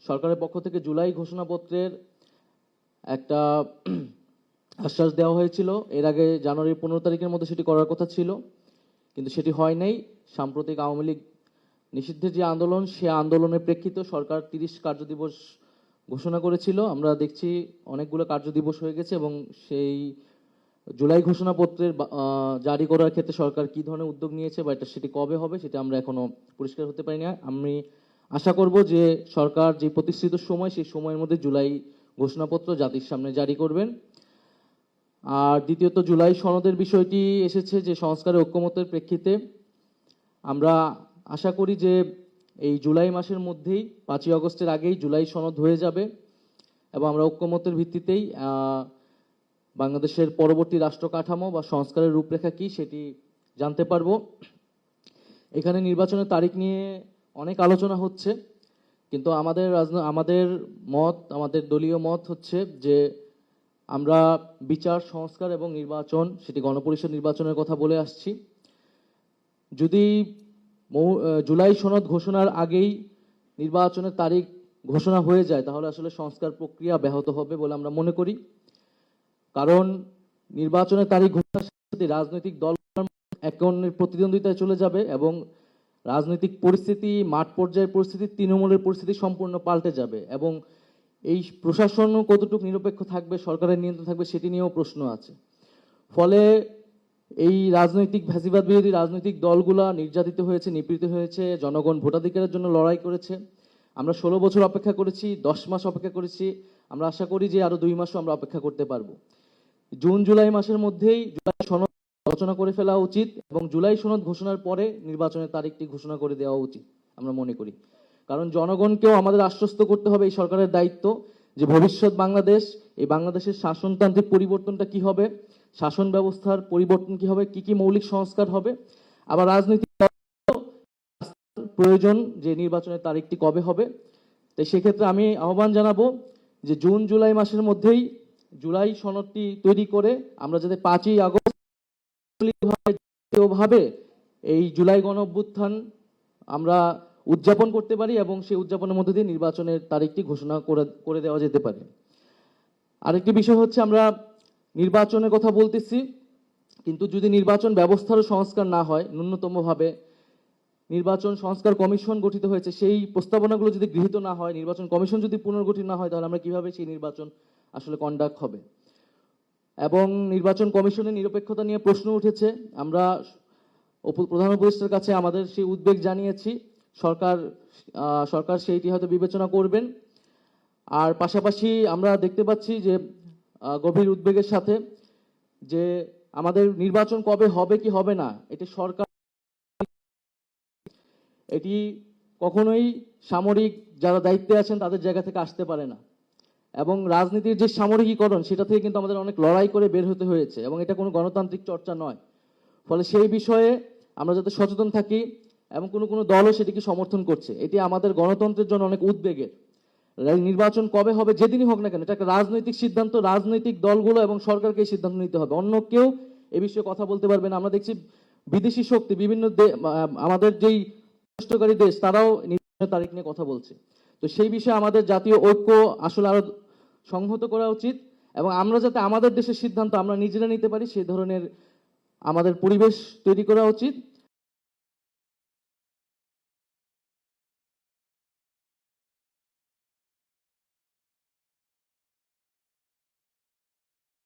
সরকারের পক্ষ থেকে জুলাই ঘোষণাপত্রের একটা আশ্বাস দেওয়া হয়েছিল। এর আগে জানুয়ারির 15 তারিখের মধ্যে সেটি করার কথা ছিল, কিন্তু সেটি হয় নাই। সাম্প্রতিক আওয়ামী লীগ নিষিদ্ধের যে আন্দোলন, সে আন্দোলনের প্রেক্ষিতে সরকার 30 কার্যদিবস ঘোষণা করেছিল। আমরা দেখছি অনেকগুলো কার্যদিবস হয়ে গেছে, এবং সেই জুলাই ঘোষণাপত্রের জারি করার ক্ষেত্রে সরকার কি ধরনের উদ্যোগ নিয়েছে বা সেটি কবে হবে সেটা আমরা এখনো পরিষ্কার হতে পারি না। আমি আশা করব যে সরকার যে প্রতিশ্রুত সময়, সেই সময়ের মধ্যে জুলাই ঘোষণাপত্র জাতির সামনে জারি করবেন। আর দ্বিতীয়ত, জুলাই সনদের বিষয়টি এসেছে যে সংস্কারের ঐক্যমত্যের প্রেক্ষিতে আমরা আশা করি যে এই জুলাই মাসের মধ্যেই 5ই আগস্টের আগেই জুলাই সনদ হয়ে যাবে, এবং আমরা ঐক্যমত্যের ভিত্তিতেই বাংলাদেশের পরবর্তী রাষ্ট্র কাঠামো বা সংস্কারের রূপরেখা কি সেটি জানতে পারবো। এখানে নির্বাচনের তারিখ নিয়ে অনেক আলোচনা হচ্ছে, কিন্তু আমাদের দলীয় মত হচ্ছে যে আমরা বিচার, সংস্কার এবং নির্বাচন, সেটি গণপরিষদ নির্বাচনের কথা বলে আসছি। যদি জুলাই সনদ ঘোষণার আগেই নির্বাচনের তারিখ ঘোষণা হয়ে যায়, তাহলে আসলে সংস্কার প্রক্রিয়া ব্যাহত হবে বলে আমরা মনে করি। কারণ নির্বাচনের তারিখ ঘোষণার সাথে রাজনৈতিক দল এক অন্যের প্রতিদ্বন্দ্বিতায় চলে যাবে, এবং রাজনৈতিক পরিস্থিতি, মাঠ পর্যায়ের পরিস্থিতি, তৃণমূলের পরিস্থিতি সম্পূর্ণ পাল্টে যাবে, এবং এই প্রশাসনও কতটুকু নিরপেক্ষ থাকবে, সরকারের নিয়ন্ত্রণ থাকবে, সেটি নিয়েও প্রশ্ন আছে। ফলে এই ফ্যাসিবাদ বিরোধী রাজনৈতিক দলগুলা নির্যাতিত হয়েছে, নিপীড়িত হয়েছে। জনগণ ভোটাধিকারের জন্য লড়াই করেছে। আমরা 16 বছর অপেক্ষা করেছি, 10 মাস অপেক্ষা করেছি। আমরা আশা করি যে আরো 2 মাসও আমরা অপেক্ষা করতে পারবো। জুন জুলাই মাসের মধ্যেই জুলাই সনদ আলোচনা করে ফেলা উচিত, এবং জুলাই সনদ ঘোষণার পরে নির্বাচনের তারিখটি ঘোষণা করে দেওয়া উচিত আমরা মনে করি। কারণ জনগণকেও আমাদের আশ্বস্ত করতে হবে, এই সরকারের দায়িত্ব, যে ভবিষ্যৎ বাংলাদেশ, এই বাংলাদেশের শাসনতান্ত্রিক পরিবর্তনটা কি হবে, শাসন ব্যবস্থার পরিবর্তন কি হবে, কি কি মৌলিক সংস্কার হবে। আবার রাজনৈতিক প্রয়োজন যে নির্বাচনের তারিখটি কবে হবে। তাই সেক্ষেত্রে আমি আহ্বান জানাবো যে জুন জুলাই মাসের মধ্যেই জুলাই সনদটি তৈরি করে আমরা যাতে 5ই আগস্ট ভাবে এই জুলাই গণ অভ্যুত্থান আমরা উদযাপন করতে পারি, এবং সেই উদযাপনের মধ্যে দিয়ে নির্বাচনের তারিখটি ঘোষণা করে দেওয়া যেতে পারে। আরেকটি বিষয় হচ্ছে, আমরা নির্বাচনের কথা বলতেছি, কিন্তু যদি নির্বাচন ব্যবস্থারও সংস্কার না হয়, ন্যূনতমভাবে নির্বাচন সংস্কার কমিশন গঠিত হয়েছে, সেই প্রস্তাবনাগুলো যদি গৃহীত না হয়, নির্বাচন কমিশন যদি পুনর্গঠিত না হয়, তাহলে আমরা কিভাবে সেই নির্বাচন আসলে কন্ডাক্ট হবে। এবং নির্বাচন কমিশনের নিরপেক্ষতা নিয়ে প্রশ্ন উঠেছে। আমরা প্রধান উপদেষ্টার কাছে আমাদের সেই উদ্বেগ জানিয়েছি। সরকার সেইটি হয়তো বিবেচনা করবেন। আর পাশাপাশি আমরা দেখতে পাচ্ছি যে গভীর উদ্বেগের সাথে যে আমাদের নির্বাচন কবে হবে কি হবে না, এটি কখনোই সামরিক যারা দায়িত্বে আছেন তাদের জায়গা থেকে আসতে পারে না, এবং রাজনীতির যে সামরিকীকরণ, সেটা থেকে কিন্তু আমাদের অনেক লড়াই করে বের হতে হয়েছে, এবং এটা কোনো গণতান্ত্রিক চর্চা নয়। ফলে সেই বিষয়ে আমরা যাতে সচেতন থাকি, এবং কোনো দলও সেটিকে সমর্থন করছে, এটি আমাদের গণতন্ত্রের জন্য অনেক উদ্বেগের। নির্বাচন কবে হবে, যেদিনই হোক না কেন, এটা একটা রাজনৈতিক সিদ্ধান্ত। রাজনৈতিক দলগুলো এবং সরকারকে এই সিদ্ধান্ত নিতে হবে, অন্য কেউ এ বিষয়ে কথা বলতে পারবে না। আমরা দেখছি বিদেশি শক্তি, বিভিন্ন আমাদের যেই রাষ্ট্রকারী দেশ, তারাও নির্বাচনের তারিখ নিয়ে কথা বলছে। তো সেই বিষয়ে আমাদের জাতীয় ঐক্য আসলে আরো সংহত করা উচিত, এবং আমরা যাতে আমাদের দেশের সিদ্ধান্ত আমরা নিজেরা নিতে পারি, সেই ধরনের আমাদের পরিবেশ তৈরি করা উচিত।